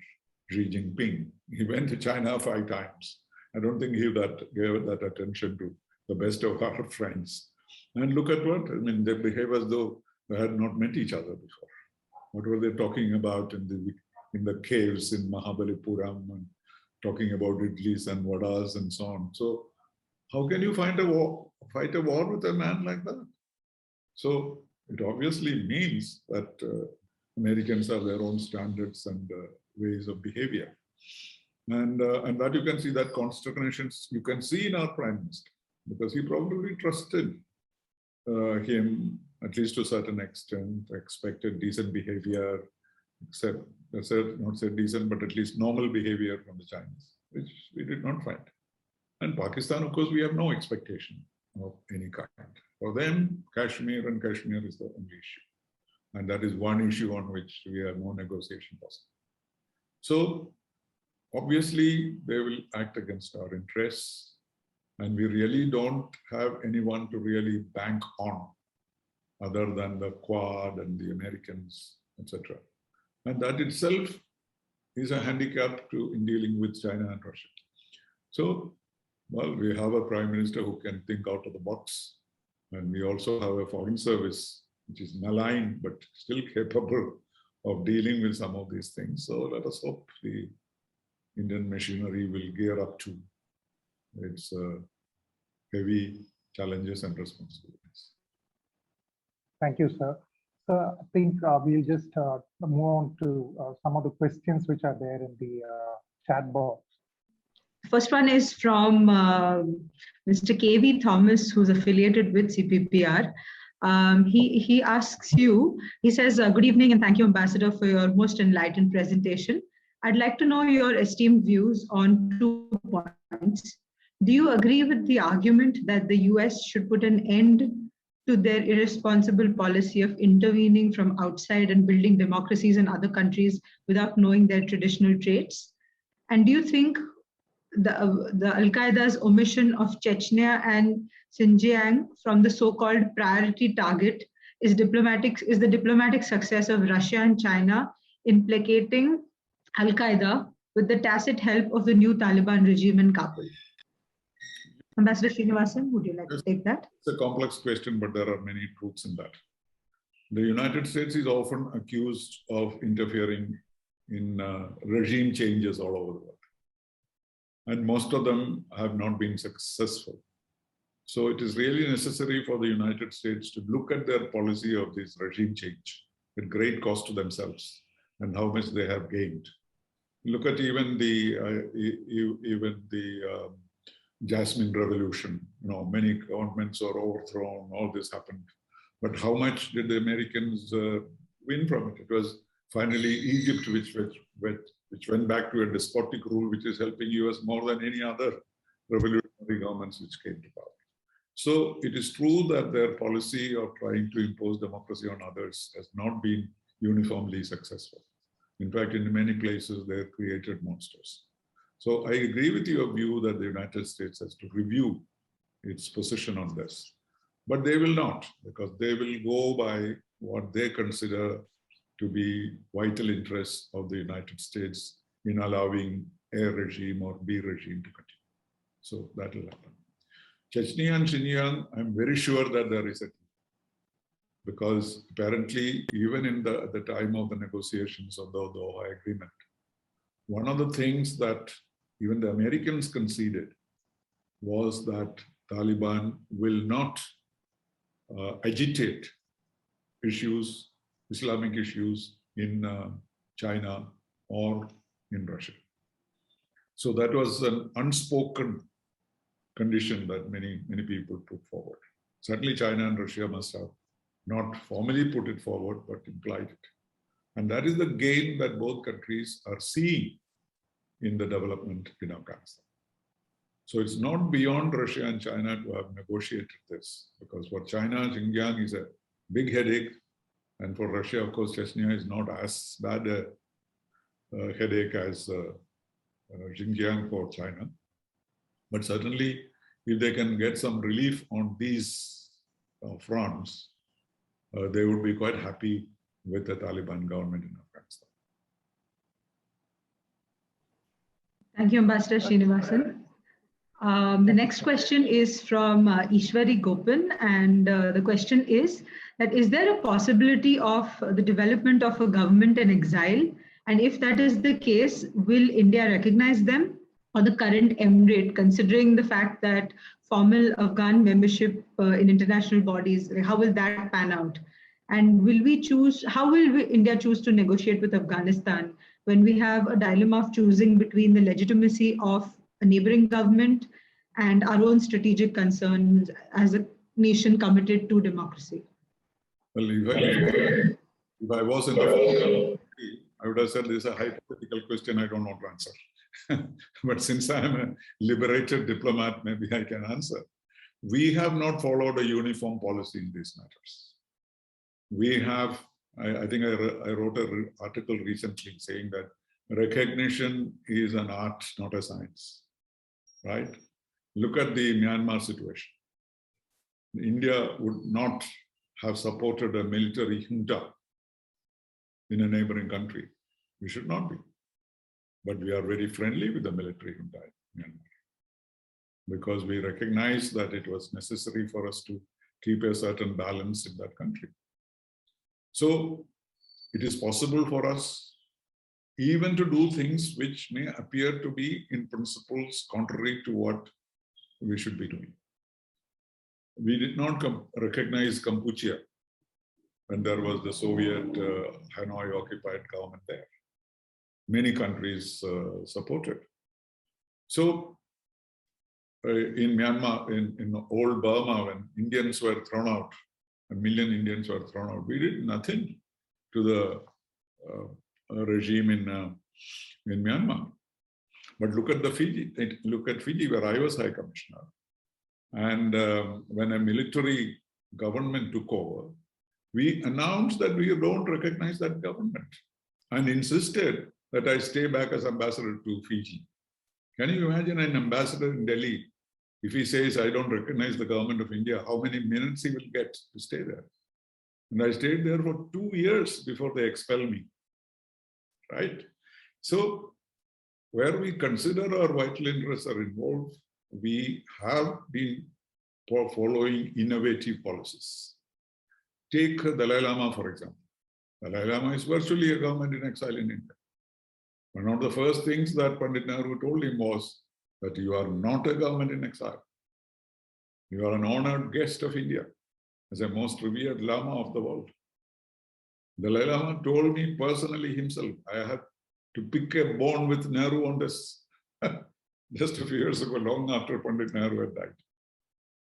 Xi Jinping. He went to China 5 times. I don't think he gave that attention to the best of our friends. And look at what, they behave as though they had not met each other before. What were they talking about in the caves in Mahabalipuram and talking about idlis and vadas and so on. So how can you fight a war with a man like that? So it obviously means that Americans have their own standards and ways of behavior. And that you can see that consternations you can see in our Prime Minister, because he probably trusted him, at least to a certain extent, expected decent behavior, except, not say decent, but at least normal behavior from the Chinese, which we did not find. And Pakistan, of course, we have no expectation of any kind. For them, Kashmir is the only issue. And that is one issue on which we have no negotiation possible. So obviously, they will act against our interests. And we really don't have anyone to really bank on other than the Quad and the Americans, etc. And that itself is a handicap in dealing with China and Russia. So, well, we have a Prime Minister who can think out of the box. And we also have a foreign service, which is malign, but still capable of dealing with some of these things. So let us hope the Indian machinery will gear up to its heavy challenges and responsibilities. Thank you, sir. So I think we'll just move on to some of the questions which are there in the chat box. First one is from Mr. K.V. Thomas, who's affiliated with CPPR. He asks you, he says, good evening and thank you, Ambassador, for your most enlightened presentation. I'd like to know your esteemed views on 2 points. Do you agree with the argument that the US should put an end to their irresponsible policy of intervening from outside and building democracies in other countries without knowing their traditional traits? And do you think the Al-Qaeda's omission of Chechnya and Xinjiang from the so-called priority target is the diplomatic success of Russia and China in placating Al-Qaeda with the tacit help of the new Taliban regime in Kabul? Ambassador Srinivasan, would you like to take that? It's a complex question, but there are many truths in that. The United States is often accused of interfering in regime changes all over the world. and most of them have not been successful. So it is really necessary for the United States to look at their policy of this regime change at great cost to themselves and how much they have gained. Look at even the Jasmine Revolution. Many governments are overthrown. All this happened, but how much did the Americans win from it? It was finally Egypt which went back to a despotic rule, which is helping US more than any other revolutionary governments which came to power. So it is true that their policy of trying to impose democracy on others has not been uniformly successful. In fact, in many places, they have created monsters. So I agree with your view that the United States has to review its position on this. But they will not, because they will go by what they consider to be vital interests of the United States in allowing A regime or B regime to continue. So that will happen. Chechnya and Xinjiang, I'm very sure that there is a deal, because apparently even at the time of the negotiations of the Doha Agreement, one of the things that even the Americans conceded was that Taliban will not agitate issues, Islamic issues in China or in Russia. So that was an unspoken condition that many people put forward. Certainly China and Russia must have not formally put it forward, but implied it. And that is the gain that both countries are seeing in the development in Afghanistan. So it's not beyond Russia and China to have negotiated this, because for China, Xinjiang is a big headache. And for Russia, of course, Chechnya is not as bad a headache as Xinjiang for China. But certainly, if they can get some relief on these fronts, they would be quite happy with the Taliban government in Afghanistan. Thank you, Ambassador Srinivasan. The next question is from Ishwari Gopan, and the question is that is there a possibility of the development of a government in exile? And if that is the case, will India recognize them or the current emirate, considering the fact that formal Afghan membership in international bodies, how will that pan out? And how will India choose to negotiate with Afghanistan when we have a dilemma of choosing between the legitimacy of a neighboring government and our own strategic concerns as a nation committed to democracy? Well, if I was in the I would have said this is a hypothetical question I don't want to answer. But since I'm a liberated diplomat, maybe I can answer. We have not followed a uniform policy in these matters. We have, I think I wrote an article recently saying that recognition is an art, not a science, right? Look at the Myanmar situation. India would not have supported a military junta in a neighboring country. We should not be. But we are very friendly with the military junta in Myanmar, because we recognize that it was necessary for us to keep a certain balance in that country. So it is possible for us even to do things which may appear to be in principles contrary to what we should be doing. We did not recognize Kampuchea when there was the Soviet Hanoi occupied government there. Many countries supported. So in Myanmar, in old Burma, when Indians were thrown out, 1 million Indians were thrown out, we did nothing to the regime in Myanmar. But look at Fiji, where I was High Commissioner. And when a military government took over, we announced that we don't recognize that government and insisted that I stay back as ambassador to Fiji. Can you imagine an ambassador in Delhi, if he says, I don't recognize the government of India, how many minutes he will get to stay there? And I stayed there for 2 years before they expelled me, right? So where we consider our vital interests are involved, we have been following innovative policies. Take Dalai Lama, for example. Dalai Lama is virtually a government in exile in India. One of the first things that Pandit Nehru told him was, that you are not a government in exile. You are an honored guest of India as a most revered Lama of the world. The Dalai Lama told me personally himself, I had to pick a bone with Nehru on this just a few years ago, long after Pandit Nehru had died.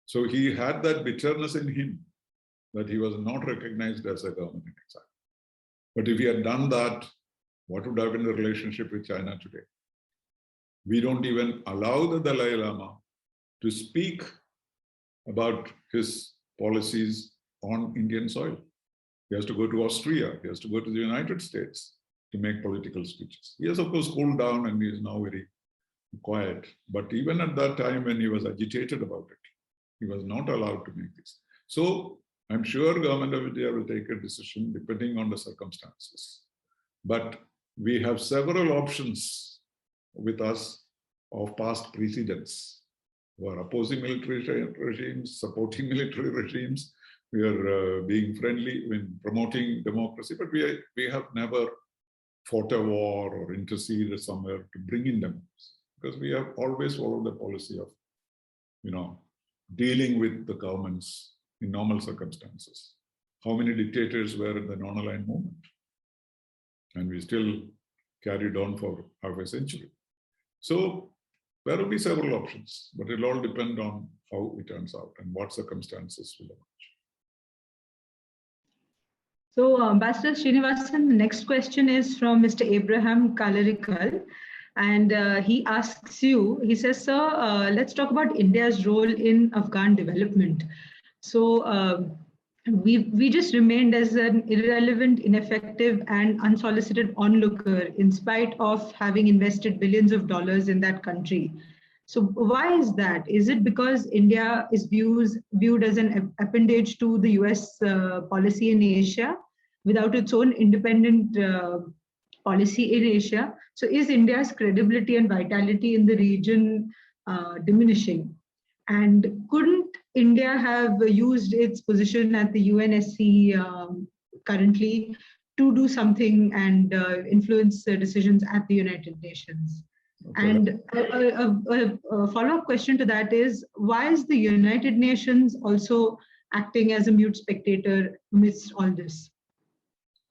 So he had that bitterness in him that he was not recognized as a government in exile. But if he had done that, what would have been the relationship with China today? We don't even allow the Dalai Lama to speak about his policies on Indian soil. He has to go to Austria, he has to go to the United States to make political speeches. He has, of course, cooled down and he is now very quiet. But even at that time when he was agitated about it, he was not allowed to make this. So I'm sure government of India will take a decision depending on the circumstances. But we have several options with us of past precedents. We are opposing military regimes, supporting military regimes. We are being friendly in promoting democracy, but we have never fought a war or interceded somewhere to bring in democracy, because we have always followed the policy of, dealing with the governments in normal circumstances. How many dictators were in the non-aligned movement? And we still carried on for half a century. So there will be several options, but it will all depend on how it turns out and what circumstances will emerge. So, Ambassador Srinivasan, the next question is from Mr. Abraham Kalarikal. And he asks you, he says, sir, let's talk about India's role in Afghan development. So we just remained as an irrelevant, ineffective, and unsolicited onlooker in spite of having invested billions of dollars in that country. So why is that? Is it because India is viewed as an appendage to the US policy in Asia without its own independent policy in Asia? So is India's credibility and vitality in the region diminishing? And couldn't India have used its position at the UNSC currently to do something and influence decisions at the United Nations? Okay. And a follow-up question to that is, why is the United Nations also acting as a mute spectator amidst all this?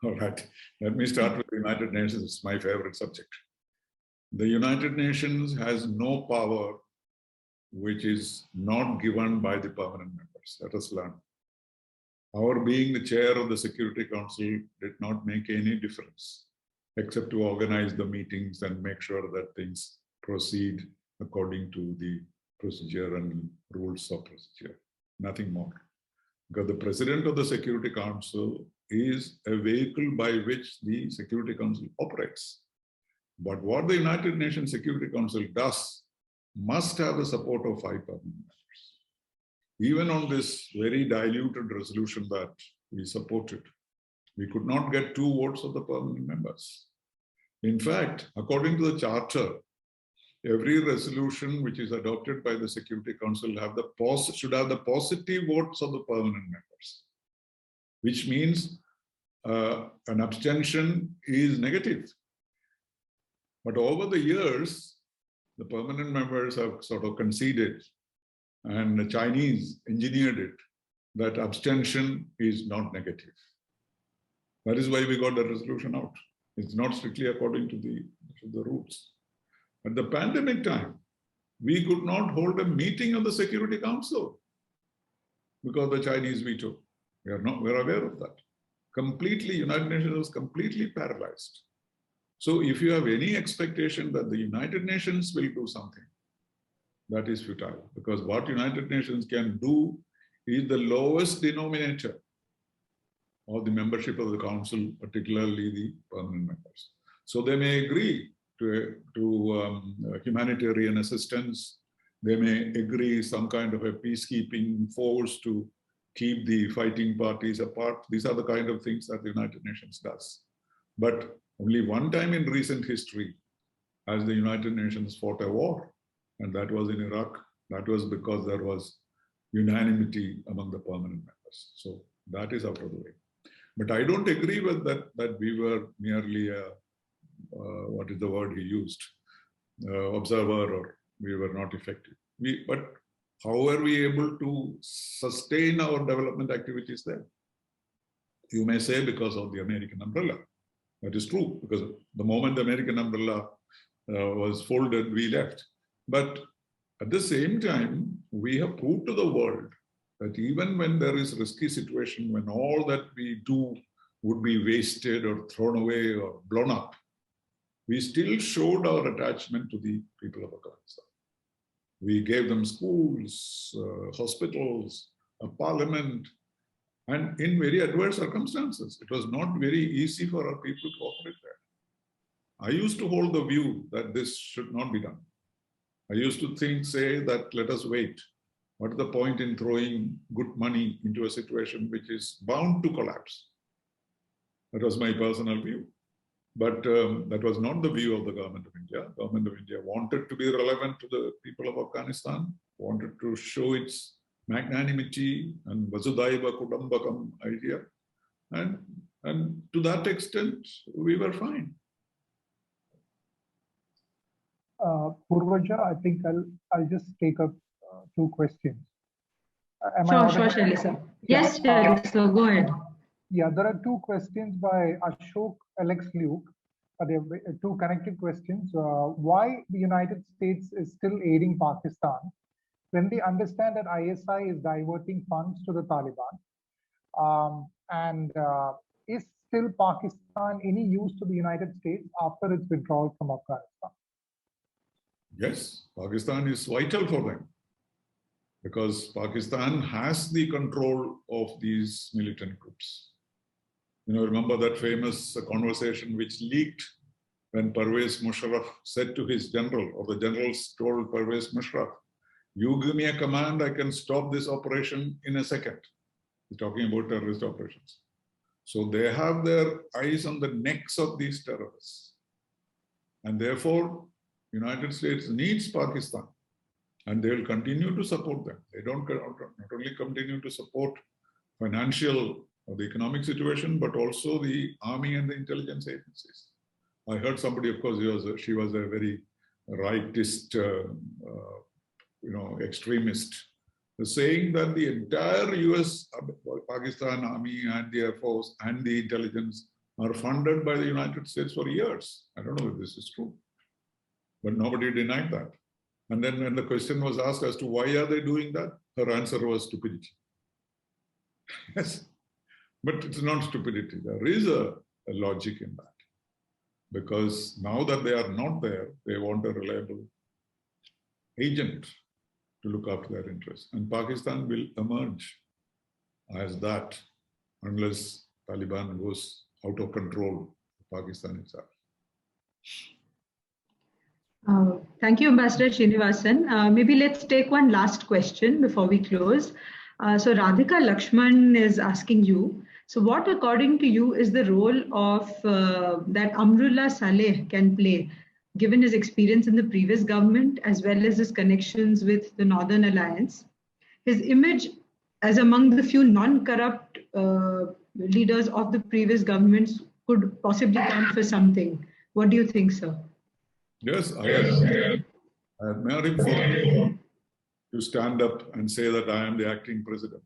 All right. Let me start with the United Nations. It's my favorite subject. The United Nations has no power which is not given by the permanent members. Let us learn. Our being the chair of the Security Council did not make any difference, except to organize the meetings and make sure that things proceed according to the procedure and rules of procedure. Nothing more. Because the President of the Security Council is a vehicle by which the Security Council operates. But what the United Nations Security Council does must have the support of 5 permanent members. Even on this very diluted resolution that we supported, we could not get 2 votes of the permanent members. In fact, according to the Charter, every resolution which is adopted by the Security Council should have the positive votes of the permanent members, which means an abstention is negative. But over the years, the permanent members have sort of conceded, and the Chinese engineered it, that abstention is not negative. That is why we got the resolution out. It's not strictly according to the rules. At the pandemic time, we could not hold a meeting of the Security Council because the Chinese veto. We're aware of that. Completely, United Nations was completely paralyzed. So if you have any expectation that the United Nations will do something, that is futile, because what United Nations can do is the lowest denominator of the membership of the Council, particularly the permanent members. So they may agree to humanitarian assistance. They may agree some kind of a peacekeeping force to keep the fighting parties apart. These are the kind of things that the United Nations does. But only one time in recent history has the United Nations fought a war, and that was in Iraq. That was because there was unanimity among the permanent members. So that is out of the way. But I don't agree with that we were merely a, what is the word he used, observer or we were not effective. But how are we able to sustain our development activities there? You may say because of the American umbrella. That is true, because the moment the American umbrella was folded, we left. But at the same time, we have proved to the world that even when there is a risky situation, when all that we do would be wasted or thrown away or blown up, we still showed our attachment to the people of Afghanistan. We gave them schools, hospitals, a parliament, and in very adverse circumstances. It was not very easy for our people to operate there. I used to hold the view that this should not be done. I used to say that let us wait. What is the point in throwing good money into a situation which is bound to collapse? That was my personal view. But that was not the view of the government of India. The government of India wanted to be relevant to the people of Afghanistan, wanted to show its magnanimity and Vasudhaiva Kudambakam idea. And to that extent, we were fine. Purvaja, I think I'll just take up two questions. Sure, Shelly, sir. Yes, Shelly, sir, go ahead. Yeah, there are two questions by Ashok Alex Luke. They are two connected questions. Why the United States is still aiding Pakistan when they understand that ISI is diverting funds to the Taliban? Is still Pakistan any use to the United States after its withdrawal from Afghanistan? Yes, Pakistan is vital for them because Pakistan has the control of these militant groups. You know, remember that famous conversation which leaked when Pervez Musharraf said to his general, or the generals told Pervez Musharraf, you give me a command, I can stop this operation in a second. He's talking about terrorist operations. So they have their eyes on the necks of these terrorists. And therefore, United States needs Pakistan and they will continue to support them. They don't not only continue to support financial or the economic situation, but also the army and the intelligence agencies. I heard somebody, of course, she was a very rightist, extremist, saying that the entire US, Pakistan army and the Air Force and the intelligence are funded by the United States for years. I don't know if this is true, but nobody denied that. And then when the question was asked as to why are they doing that, her answer was stupidity. Yes, but it's not stupidity. There is a logic in that. Because now that they are not there, they want a reliable agent to look after their interests. And Pakistan will emerge as that unless Taliban goes out of control of Pakistan itself. Thank you, Ambassador Srinivasan. Maybe let's take one last question before we close. So Radhika Lakshman is asking you, so what according to you is the role of that Amrullah Saleh can play, given his experience in the previous government as well as his connections with the Northern Alliance? His image as among the few non-corrupt leaders of the previous governments could possibly count for something. What do you think, sir? Yes, I admire him for to stand up and say that I am the acting president,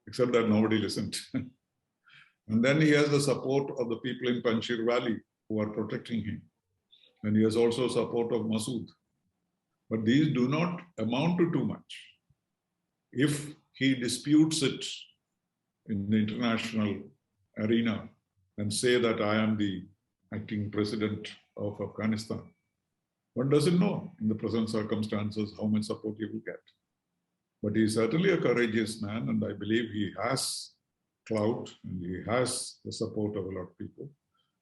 except that nobody listened. And then he has the support of the people in Panjshir Valley who are protecting him. And he has also support of Masood. But these do not amount to too much. If he disputes it in the international arena and say that I am the acting president of Afghanistan, one doesn't know in the present circumstances how much support he will get. But he is certainly a courageous man, and I believe he has clout and he has the support of a lot of people.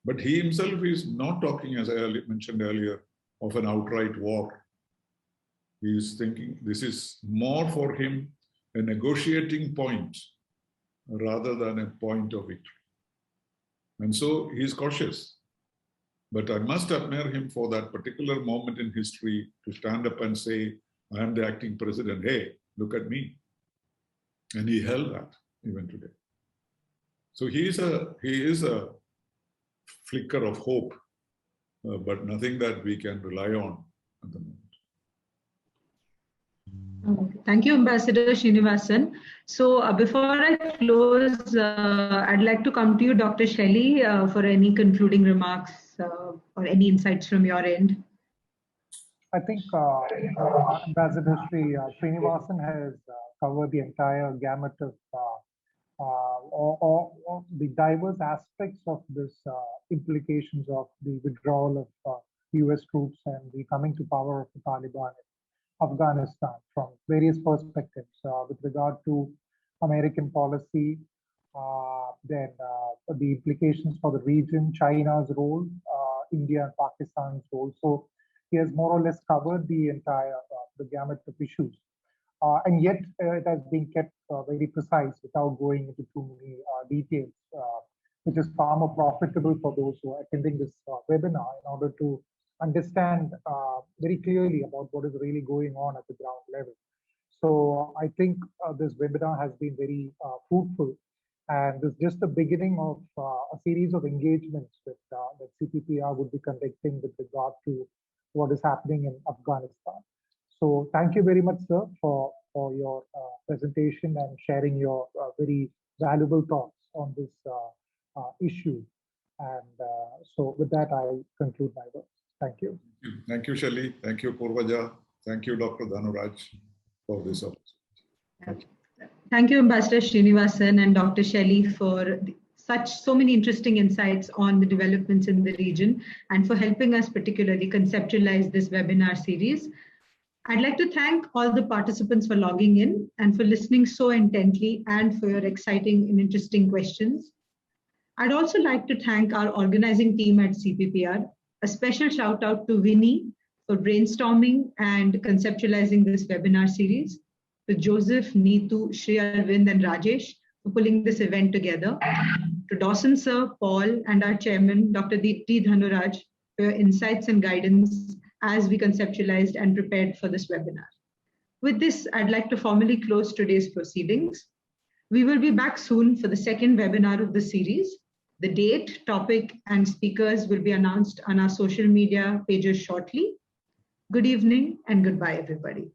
But he himself is not talking, as I mentioned earlier, of an outright war. He is thinking this is more for him a negotiating point rather than a point of victory. And so he is cautious. But I must admire him for that particular moment in history to stand up and say, I am the acting president. Hey, look at me. And he held that even today. So he is a flicker of hope, but nothing that we can rely on at the moment. Thank you, Ambassador Srinivasan. So before I close, I'd like to come to you, Dr. Shelley, for any concluding remarks or any insights from your end. I think Ambassador Srinivasan has covered the entire gamut of or the diverse aspects of this implications of the withdrawal of US troops and the coming to power of the Taliban in Afghanistan from various perspectives with regard to American policy, then the implications for the region, China's role, India and Pakistan's role. So he has more or less covered the entire the gamut of issues. And yet it has been kept very precise without going into too many details, which is far more profitable for those who are attending this webinar in order to understand very clearly about what is really going on at the ground level. So I think this webinar has been very fruitful, and this is just the beginning of a series of engagements that CPPR would be conducting with regard to what is happening in Afghanistan. So thank you very much, sir, for your presentation and sharing your very valuable thoughts on this issue. And so with that, I conclude my words. Thank you. Thank you, Shelley. Thank you, Purvaja. Thank you, Dr. Dhanuraj, for this opportunity. Thank you, Ambassador Srinivasan and Dr. Shelley, for so many interesting insights on the developments in the region and for helping us particularly conceptualize this webinar series. I'd like to thank all the participants for logging in and for listening so intently and for your exciting and interesting questions. I'd also like to thank our organizing team at CPPR. A special shout out to Winnie for brainstorming and conceptualizing this webinar series, to Joseph, Neetu, Shri Arvind and Rajesh for pulling this event together, to Dawson Sir, Paul and our chairman, Dr. T. Dhanuraj, for your insights and guidance as we conceptualized and prepared for this webinar. With this, I'd like to formally close today's proceedings. We will be back soon for the second webinar of the series. The date, topic, and speakers will be announced on our social media pages shortly. Good evening and goodbye, everybody.